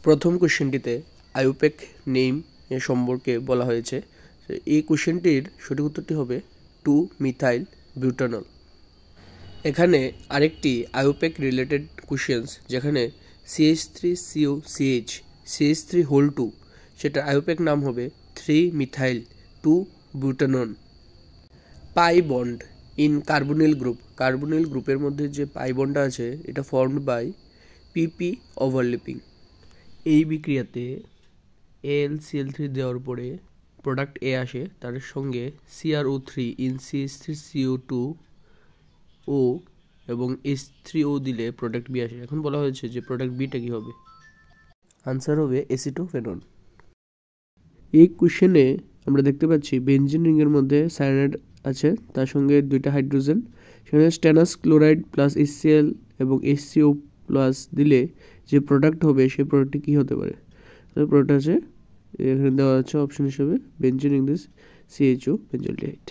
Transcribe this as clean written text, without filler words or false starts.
প্রথম কোশ্চেনটিতে আইউপ্যাক নেম এর সম্পর্কে বলা হয়েছে। এই কোশ্চেনটির সঠিক উত্তরটি হবে 2-মিথাইল বিউটানল। এখানে আরেকটি আইউপ্যাক রিলেটেড কোশ্চেন্স, যেখানে CH3COCH CH3 সেটা আইউপ্যাক নাম হবে 3-মিথাইল 2-বিউটানন। Pi bond in carbonyl group, carbonyl গ্রুপের মধ্যে যে পাই বন্ডটা আছে এটা ফর্মড বাই PP ওভারল্যাপিং। এই বিক্রিয়াতে AlCl3 দেওয়ার পরে প্রোডাক্ট A আসে, তার সঙ্গে CrO3 ইন CH3CO2O এবং H3O দিলে প্রোডাক্ট B আসে। এখন বলা হয়েছে যে প্রোডাক্ট Bটা কী হবে, আনসার হবে অ্যাসিটোফেনন। এই কোশ্চেনে আমরা দেখতে পাচ্ছি বেনজিন রিংয়ের মধ্যে সায়ানাইড আছে, তার সঙ্গে 2টা হাইড্রোজেন, সেখানে স্ট্যানাস ক্লোরাইড প্লাস HCl এবং HCO প্লাস দিলে যে প্রোডাক্ট হবে সেই প্রোডাক্টটি কী হতে পারে। প্রোডাক্ট আছে এখানে দেওয়া আছে অপশন হিসেবে বেনজিন রিং দিস CHO বেঞ্জলডিহাইড।